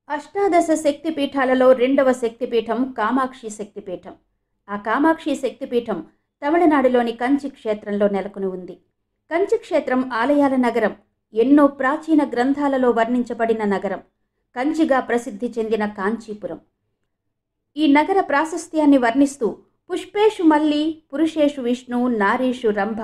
అష్టాదశ శక్తిపీఠాలలో రెండవ శక్తిపీఠం కామాక్షి శక్తిపీఠం. ఆ కామాక్షి శక్తిపీఠం తమిళనాడులోని కంచి క్షేత్రంలో నెలకొని ఉంది. కంచి క్షేత్రం ఆలయాల నగరం, ఎన్నో ప్రాచీన గ్రంథాలలో వర్ణించబడిన నగరం, కంచిగా ప్రసిద్ధి చెందిన కాంచీపురం. ఈ నగర ప్రాశస్త్యాన్ని వర్ణిస్తూ పుష్పేషు మల్లి, పురుషేషు విష్ణు, నారీషు రంభ,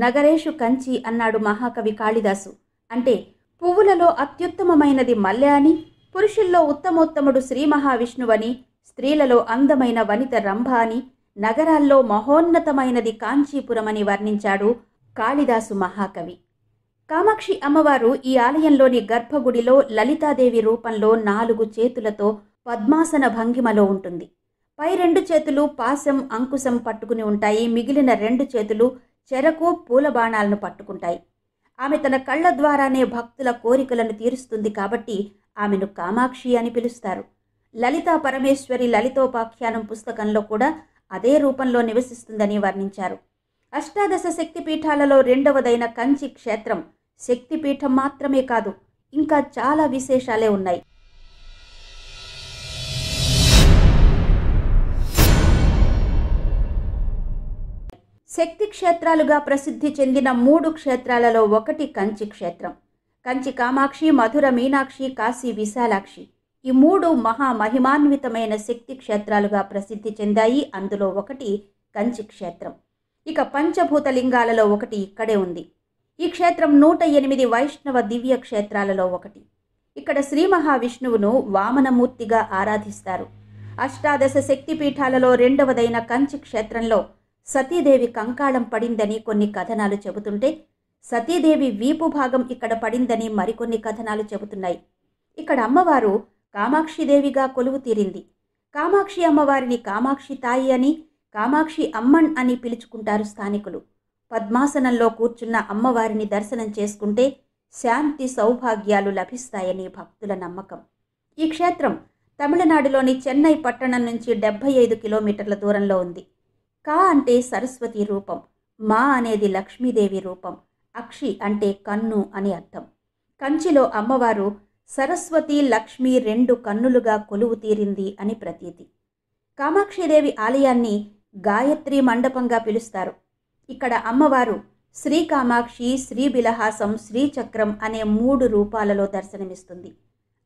నగరేషు కంచి అన్నాడు మహాకవి కాళిదాసు. అంటే పువ్వులలో అత్యుత్తమమైనది మల్లె అని, పురుషుల్లో ఉత్తమోత్తముడు శ్రీ మహావిష్ణువని, స్త్రీలలో అందమైన వనిత రంభ అని, నగరాల్లో మహోన్నతమైనది కాంచీపురమని వర్ణించాడు కాళిదాసు మహాకవి. కామాక్షి అమ్మవారు ఈ ఆలయంలోని గర్భగుడిలో లలితాదేవి రూపంలో 4 చేతులతో పద్మాసన భంగిమలో ఉంటుంది. పై 2 చేతులు పాశం, అంకుశం పట్టుకుని ఉంటాయి. మిగిలిన 2 చేతులు చెరకు, పూల బాణాలను పట్టుకుంటాయి. ఆమె తన కళ్ళ ద్వారానే భక్తుల కోరికలను తీరుస్తుంది కాబట్టి ఆమెను కామాక్షి అని పిలుస్తారు. లలితా పరమేశ్వరి లలితోపాఖ్యానం పుస్తకంలో కూడా అదే రూపంలో నివసిస్తుందని వర్ణించారు. అష్టాదశ శక్తిపీఠాలలో రెండవదైన కంచి క్షేత్రం శక్తిపీఠం మాత్రమే కాదు, ఇంకా చాలా విశేషాలే ఉన్నాయి. శక్తి క్షేత్రాలుగా ప్రసిద్ధి చెందిన 3 క్షేత్రాలలో ఒకటి కంచి క్షేత్రం. కంచి కామాక్షి, మధుర మీనాక్షి, కాశీ విశాలాక్షి ఈ 3 మహామహిమాన్వితమైన శక్తి క్షేత్రాలుగా ప్రసిద్ధి చెందాయి. అందులో ఒకటి కంచి క్షేత్రం. ఇక పంచభూతలింగాలలో ఒకటి ఇక్కడే ఉంది. ఈ క్షేత్రం 108 వైష్ణవ దివ్య క్షేత్రాలలో ఒకటి. ఇక్కడ శ్రీ మహావిష్ణువును వామనమూర్తిగా ఆరాధిస్తారు. అష్టాదశ శక్తిపీఠాలలో రెండవదైన కంచి క్షేత్రంలో సతీదేవి కంకాళం పడిందని కొన్ని కథనాలు చెబుతుంటే, సతీదేవి వీపు భాగం ఇక్కడ పడిందని మరికొన్ని కథనాలు చెబుతున్నాయి. ఇక్కడ అమ్మవారు కామాక్షిదేవిగా కొలువు తీరింది. కామాక్షి అమ్మవారిని కామాక్షి తాయి అని, కామాక్షి అమ్మన్ అని పిలుచుకుంటారు స్థానికులు. పద్మాసనంలో కూర్చున్న అమ్మవారిని దర్శనం చేసుకుంటే శాంతి సౌభాగ్యాలు లభిస్తాయని భక్తుల నమ్మకం. ఈ క్షేత్రం తమిళనాడులోని చెన్నై పట్టణం నుంచి 75 కిలోమీటర్ల దూరంలో ఉంది. కా అంటే సరస్వతి రూపం, మా అనేది లక్ష్మీదేవి రూపం, అక్షి అంటే కన్ను అని అర్థం. కంచిలో అమ్మవారు సరస్వతి, లక్ష్మి 2 కన్నులుగా కొలువు తీరింది అని ప్రతీతి. కామాక్షిదేవి ఆలయాన్ని గాయత్రి మండపంగా పిలుస్తారు. ఇక్కడ అమ్మవారు శ్రీ కామాక్షి, శ్రీ బిలహాసం, శ్రీచక్రం అనే 3 రూపాలలో దర్శనమిస్తుంది.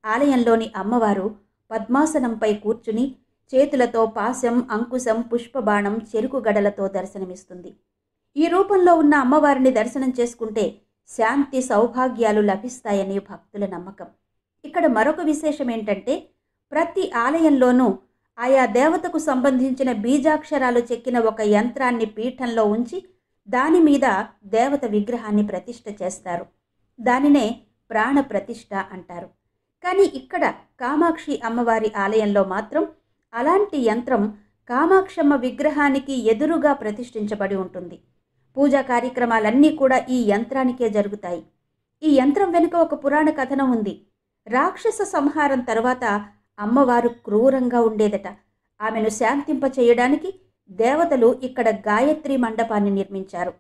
ఆలయంలోని అమ్మవారు పద్మాసనంపై కూర్చుని చేతులతో పాశం, అంకుశం, పుష్పబాణం, చెరుకు గడలతో దర్శనమిస్తుంది. ఈ రూపంలో ఉన్న అమ్మవారిని దర్శనం చేసుకుంటే శాంతి సౌభాగ్యాలు లభిస్తాయని భక్తుల నమ్మకం. ఇక్కడ మరొక విశేషం ఏంటంటే, ప్రతి ఆలయంలోనూ ఆయా దేవతకు సంబంధించిన బీజాక్షరాలు చెక్కిన ఒక యంత్రాన్ని పీఠంలో ఉంచి దాని మీద దేవత విగ్రహాన్ని ప్రతిష్ఠ చేస్తారు. దానినే ప్రాణ ప్రతిష్ఠ అంటారు. కానీ ఇక్కడ కామాక్షి అమ్మవారి ఆలయంలో మాత్రం అలాంటి యంత్రం కామాక్షమ్మ విగ్రహానికి ఎదురుగా ప్రతిష్ఠించబడి ఉంటుంది. పూజా కార్యక్రమాలన్నీ కూడా ఈ యంత్రానికే జరుగుతాయి. ఈ యంత్రం వెనుక ఒక పురాణ కథనం ఉంది. రాక్షస సంహారం తర్వాత అమ్మవారు క్రూరంగా ఉండేదట. ఆమెను శాంతింపచేయడానికి దేవతలు ఇక్కడ గాయత్రి మండపాన్ని నిర్మించారు.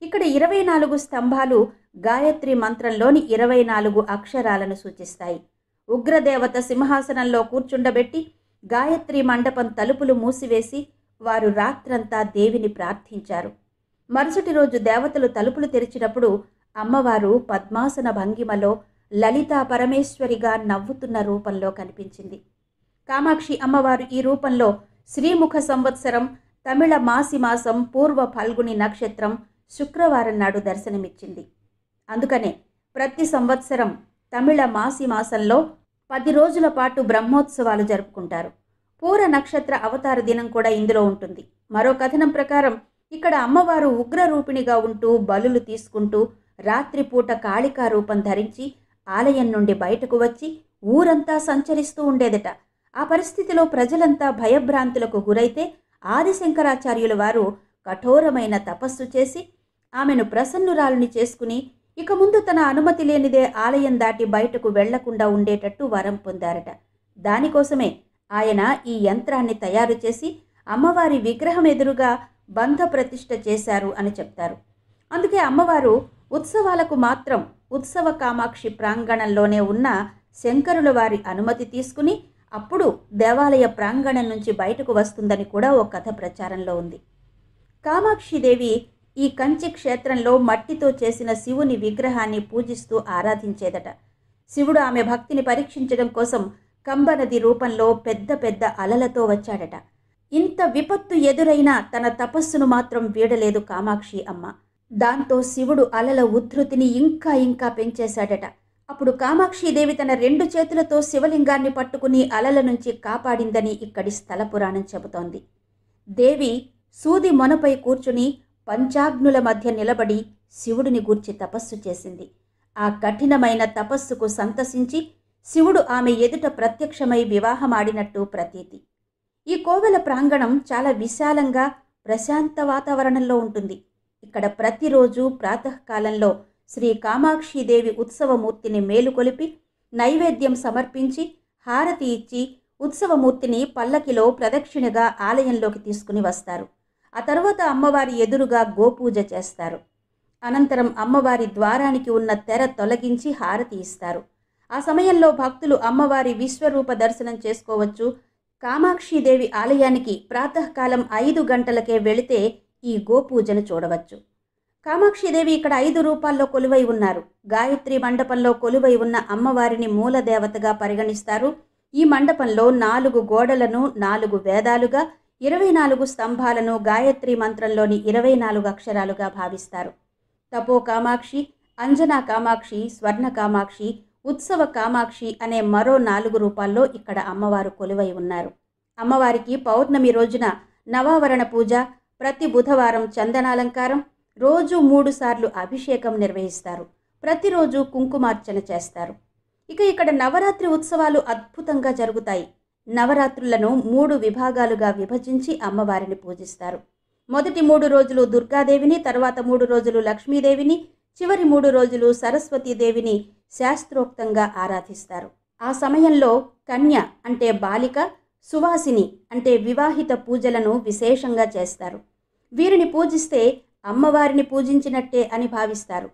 ఇక్కడ 24 స్తంభాలు గాయత్రి మంత్రంలోని 24 అక్షరాలను సూచిస్తాయి. ఉగ్రదేవత సింహాసనంలో కూర్చుండబెట్టి గాయత్రి మండపం తలుపులు మూసివేసి వారు రాత్రంతా దేవిని ప్రార్థించారు. మరుసటి రోజు దేవతలు తలుపులు తెరిచినప్పుడు అమ్మవారు పద్మాసన భంగిమలో లలితా పరమేశ్వరిగా నవ్వుతున్న రూపంలో కనిపించింది. కామాక్షి అమ్మవారు ఈ రూపంలో శ్రీముఖ సంవత్సరం, తమిళ మాసిమాసం, పూర్వ ఫల్గుని నక్షత్రం శుక్రవారం నాడు దర్శనమిచ్చింది. అందుకనే ప్రతి సంవత్సరం తమిళ మాసిమాసంలో 10 రోజుల పాటు బ్రహ్మోత్సవాలు జరుపుకుంటారు. పూర నక్షత్ర అవతార దినం కూడా ఇందులో ఉంటుంది. మరో కథనం ప్రకారం ఇక్కడ అమ్మవారు ఉగ్రరూపిణిగా ఉంటూ బలులు తీసుకుంటూ రాత్రిపూట కాళికా రూపం ధరించి ఆలయం నుండి బయటకు వచ్చి ఊరంతా సంచరిస్తూ ఉండేదట. ఆ పరిస్థితిలో ప్రజలంతా భయభ్రాంతులకు గురైతే ఆదిశంకరాచార్యుల వారు కఠోరమైన తపస్సు చేసి ఆమెను ప్రసన్నురాలిని చేసుకుని ఇక ముందు తన అనుమతి లేనిదే ఆలయం దాటి బయటకు వెళ్లకుండా ఉండేటట్టు వరం పొందారట. దానికోసమే ఆయన ఈ యంత్రాన్ని తయారు చేసి అమ్మవారి విగ్రహం ఎదురుగా బంధ ప్రతిష్ఠ చేశారు అని చెప్తారు. అందుకే అమ్మవారు ఉత్సవాలకు మాత్రం ఉత్సవ కామాక్షి ప్రాంగణంలోనే ఉన్న శంకరుల వారి అనుమతి తీసుకుని అప్పుడు దేవాలయ ప్రాంగణం నుంచి బయటకు వస్తుందని కూడా ఓ కథ ప్రచారంలో ఉంది. కామాక్షిదేవి ఈ కంచి క్షేత్రంలో మట్టితో చేసిన శివుని విగ్రహాన్ని పూజిస్తూ ఆరాధించేదట. శివుడు ఆమె భక్తిని పరీక్షించడం కోసం కంబనది రూపంలో పెద్ద పెద్ద అలలతో వచ్చాడట. ఇంత విపత్తు ఎదురైనా తన తపస్సును మాత్రం వీడలేదు కామాక్షి అమ్మ. దాంతో శివుడు అలల ఉద్ధృతిని ఇంకా ఇంకా పెంచేశాడట. అప్పుడు కామాక్షిదేవి తన 2 చేతులతో శివలింగాన్ని పట్టుకుని అలల నుంచి కాపాడిందని ఇక్కడి స్థల పురాణం చెబుతోంది. దేవి సూది మొనపై కూర్చుని పంచాగ్నుల మధ్య నిలబడి శివుడిని గూర్చి తపస్సు చేసింది. ఆ కఠినమైన తపస్సుకు సంతసించి శివుడు ఆమె ఎదుట ప్రత్యక్షమై వివాహమాడినట్టు ప్రతీతి. ఈ కోవెల ప్రాంగణం చాలా విశాలంగా ప్రశాంత వాతావరణంలో ఉంటుంది. ఇక్కడ ప్రతిరోజు ప్రాతకాలంలో శ్రీ కామాక్షిదేవి ఉత్సవమూర్తిని మేలుకొలిపి నైవేద్యం సమర్పించి హారతి ఇచ్చి ఉత్సవమూర్తిని పల్లకిలో ప్రదక్షిణగా ఆలయంలోకి తీసుకుని వస్తారు. ఆ తర్వాత అమ్మవారి ఎదురుగా గోపూజ చేస్తారు. అనంతరం అమ్మవారి ద్వారానికి ఉన్న తెర తొలగించి హారతి ఇస్తారు. ఆ సమయంలో భక్తులు అమ్మవారి విశ్వరూప దర్శనం చేసుకోవచ్చు. కామాక్షిదేవి ఆలయానికి ప్రాతకాలం 5 గంటలకే వెళితే ఈ గోపూజను చూడవచ్చు. కామాక్షిదేవి ఇక్కడ 5 రూపాల్లో కొలువై ఉన్నారు. గాయత్రి మండపంలో కొలువై ఉన్న అమ్మవారిని మూలదేవతగా పరిగణిస్తారు. ఈ మండపంలో 4 గోడలను 4 వేదాలుగా 24 స్తంభాలను గాయత్రి మంత్రంలోని 24 అక్షరాలుగా భావిస్తారు. తపో కామాక్షి, అంజనా కామాక్షి, స్వర్ణ కామాక్షి, ఉత్సవ కామాక్షి అనే మరో 4 రూపాల్లో ఇక్కడ అమ్మవారు కొలువై ఉన్నారు. అమ్మవారికి పౌర్ణమి రోజున నవావరణ పూజ, ప్రతి బుధవారం చందనాలంకారం, రోజు 3 సార్లు అభిషేకం నిర్వహిస్తారు. ప్రతిరోజు కుంకుమార్చన చేస్తారు. ఇక్కడ నవరాత్రి ఉత్సవాలు అద్భుతంగా జరుగుతాయి. నవరాత్రులను 3 విభాగాలుగా విభజించి అమ్మవారిని పూజిస్తారు. మొదటి 3 రోజులు దుర్గాదేవిని, తర్వాత 3 రోజులు లక్ష్మీదేవిని, చివరి 3 రోజులు సరస్వతీదేవిని శాస్త్రోక్తంగా ఆరాధిస్తారు. ఆ సమయంలో కన్య అంటే బాలిక, సువాసిని అంటే వివాహిత పూజలను విశేషంగా చేస్తారు. వీరిని పూజిస్తే అమ్మవారిని పూజించినట్టే అని భావిస్తారు.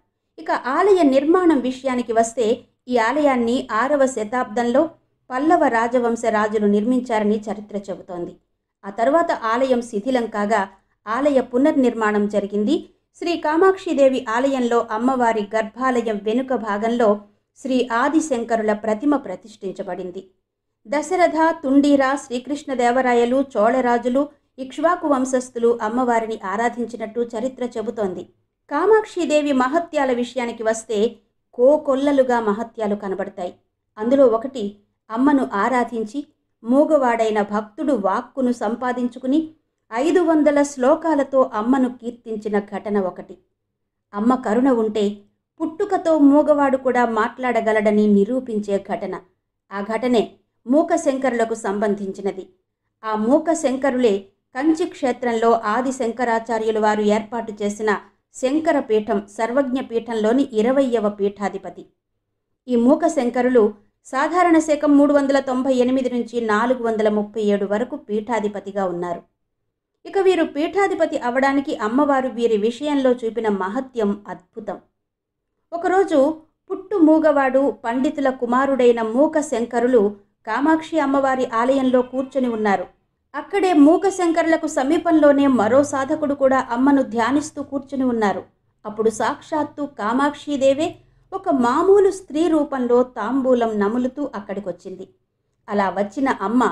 ఆలయ నిర్మాణం విషయానికి వస్తే ఈ ఆలయాన్ని 6వ శతాబ్దంలో పల్లవ రాజవంశ రాజులు నిర్మించారని చరిత్ర చెబుతోంది. ఆ తర్వాత ఆలయం శిథిలం కాగా ఆలయ పునర్నిర్మాణం జరిగింది. శ్రీ కామాక్షిదేవి ఆలయంలో అమ్మవారి గర్భాలయం వెనుక భాగంలో శ్రీ ఆదిశంకరుల ప్రతిమ ప్రతిష్ఠించబడింది. దశరథ, తుండీర, శ్రీకృష్ణదేవరాయలు, చోళరాజులు, ఇక్ష్వాకు వంశస్థులు అమ్మవారిని ఆరాధించినట్టు చరిత్ర చెబుతోంది. కామాక్షిదేవి మహత్యాల విషయానికి వస్తే కోకొల్లలుగా మహత్యాలు కనబడతాయి. అందులో ఒకటి, అమ్మను ఆరాధించి మూగవాడైన భక్తుడు వాక్కును సంపాదించుకుని 500 శ్లోకాలతో అమ్మను కీర్తించిన ఘటన ఒకటి. అమ్మ కరుణ ఉంటే పుట్టుకతో మూగవాడు కూడా మాట్లాడగలడని నిరూపించే ఘటన. ఆ ఘటనే మూకశంకరులకు సంబంధించినది. ఆ మూకశంకరులే కంచి క్షేత్రంలో ఆది శంకరాచార్యులు వారు ఏర్పాటు చేసిన శంకర పీఠం సర్వజ్ఞ పీఠంలోని 20వ పీఠాధిపతి. ఈ మూకశంకరులు సాధారణ శకం 398 నుంచి 437 వరకు పీఠాధిపతిగా ఉన్నారు. వీరు పీఠాధిపతి అవడానికి అమ్మవారు వీరి విషయంలో చూపిన మహత్యం అద్భుతం. ఒకరోజు పుట్టు మూగవాడు పండితుల కుమారుడైన మూకశంకరులు కామాక్షి అమ్మవారి ఆలయంలో కూర్చొని ఉన్నారు. అక్కడే మూకశంకరులకు సమీపంలోనే మరో సాధకుడు కూడా అమ్మను ధ్యానిస్తూ కూర్చుని ఉన్నారు. అప్పుడు సాక్షాత్తు కామాక్షిదేవే ఒక మామూలు స్త్రీ రూపంలో తాంబూలం నములుతూ అక్కడికొచ్చింది. అలా వచ్చిన అమ్మ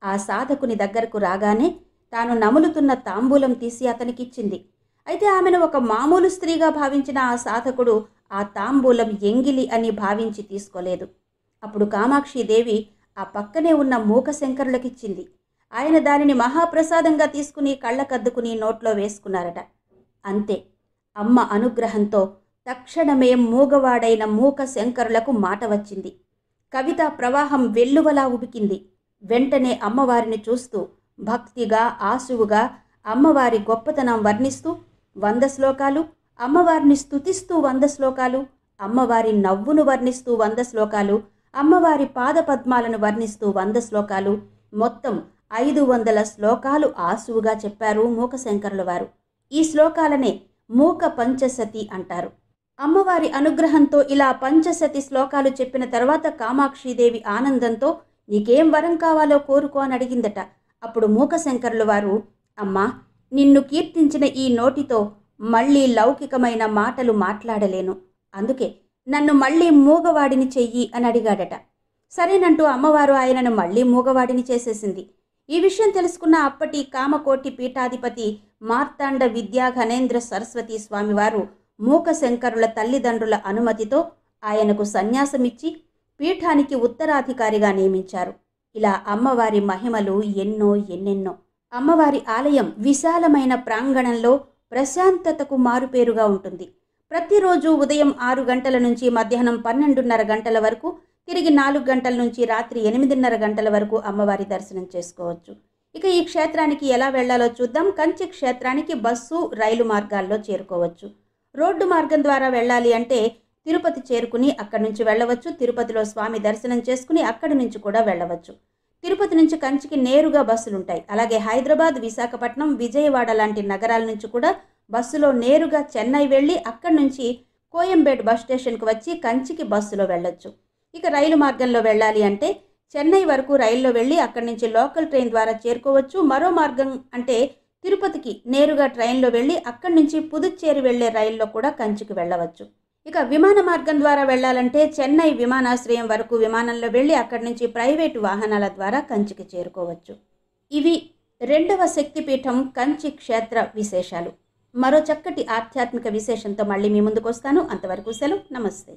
ఆ సాధకుని దగ్గరకు రాగానే తాను నములుతున్న తాంబూలం తీసి అతనికిచ్చింది. అయితే ఆమెను ఒక మామూలు స్త్రీగా భావించిన ఆ సాధకుడు ఆ తాంబూలం ఎంగిలి అని భావించి తీసుకోలేదు. అప్పుడు కామాక్షిదేవి ఆ పక్కనే ఉన్న మూకశంకరులకిచ్చింది. ఆయన దానిని మహాప్రసాదంగా తీసుకుని కళ్ళకద్దుకుని నోట్లో వేసుకున్నారట. అంతే, అమ్మ అనుగ్రహంతో తక్షణమే మూగవాడైన మూకశంకరులకు మాట వచ్చింది. కవితా ప్రవాహం వెల్లువలా ఉబికింది. వెంటనే అమ్మవారిని చూస్తూ భక్తిగా ఆశువుగా అమ్మవారి గొప్పతనం వర్ణిస్తూ 100 శ్లోకాలు, అమ్మవారిని స్తుతిస్తూ 100 శ్లోకాలు, అమ్మవారి నవ్వును వర్ణిస్తూ 100 శ్లోకాలు, అమ్మవారి పాదపద్మాలను వర్ణిస్తూ 100 శ్లోకాలు, మొత్తం 500 శ్లోకాలు ఆశువుగా చెప్పారు మూకశంకరుల వారు. ఈ శ్లోకాలనే మూక పంచశతి అంటారు. అమ్మవారి అనుగ్రహంతో ఇలా పంచశతి శ్లోకాలు చెప్పిన తర్వాత కామాక్షీదేవి ఆనందంతో నీకేం వరం కావాలో కోరుకో అని అడిగిందట. అప్పుడు మూకశంకరులు వారు, అమ్మా, నిన్ను కీర్తించిన ఈ నోటితో మళ్ళీ లౌకికమైన మాటలు మాట్లాడలేను, అందుకే నన్ను మళ్ళీ మూగవాడిని చెయ్యి అని అడిగాడట. సరేనంటూ అమ్మవారు ఆయనను మళ్ళీ మూగవాడిని చేసేసింది. ఈ విషయం తెలుసుకున్న అప్పటి కామకోటి పీఠాధిపతి మార్తాండ విద్యా ఘనేంద్ర సరస్వతి స్వామివారు మూకశంకరుల తల్లిదండ్రుల అనుమతితో ఆయనకు సన్యాసమిచ్చి పీఠానికి ఉత్తరాధికారిగా నియమించారు. ఇలా అమ్మవారి మహిమలు ఎన్నెన్నో. అమ్మవారి ఆలయం విశాలమైన ప్రాంగణంలో ప్రశాంతతకు మారుపేరుగా ఉంటుంది. ప్రతిరోజు ఉదయం 6 గంటల నుంచి మధ్యాహ్నం 12:30 గంటల వరకు, తిరిగి 4 గంటల నుంచి రాత్రి 8:30 గంటల వరకు అమ్మవారి దర్శనం చేసుకోవచ్చు. ఇక ఈ క్షేత్రానికి ఎలా వెళ్లాలో చూద్దాం. కంచి క్షేత్రానికి బస్సు, రైలు మార్గాల్లో చేరుకోవచ్చు. రోడ్డు మార్గం ద్వారా వెళ్ళాలి అంటే తిరుపతి చేరుకుని అక్కడి నుంచి వెళ్ళవచ్చు. తిరుపతిలో స్వామి దర్శనం చేసుకుని అక్కడి నుంచి కూడా వెళ్ళవచ్చు. తిరుపతి నుంచి కంచికి నేరుగా బస్సులుంటాయి. అలాగే హైదరాబాద్, విశాఖపట్నం, విజయవాడ లాంటి నగరాల నుంచి కూడా బస్సులో నేరుగా చెన్నై వెళ్ళి అక్కడి నుంచి కోయంబేడ్ బస్ స్టేషన్కి వచ్చి కంచికి బస్సులో వెళ్ళొచ్చు. ఇక రైలు మార్గంలో వెళ్ళాలి అంటే చెన్నై వరకు రైల్లో వెళ్ళి అక్కడి నుంచి లోకల్ ట్రైన్ ద్వారా చేరుకోవచ్చు. మరో మార్గం అంటే తిరుపతికి నేరుగా ట్రైన్లో వెళ్ళి అక్కడి నుంచి పుదుచ్చేరి వెళ్లే రైల్లో కూడా కంచికి వెళ్ళవచ్చు. ఇక విమాన మార్గం ద్వారా వెళ్ళాలంటే చెన్నై విమానాశ్రయం వరకు విమానంలో వెళ్ళి అక్కడి నుంచి ప్రైవేటు వాహనాల ద్వారా కంచికి చేరుకోవచ్చు. ఇవి 2వ శక్తిపీఠం కంచి క్షేత్ర విశేషాలు. మరో చక్కటి ఆధ్యాత్మిక విశేషంతో మళ్ళీ మీ ముందుకు వస్తాను. అంతవరకు సెలవు. నమస్తే.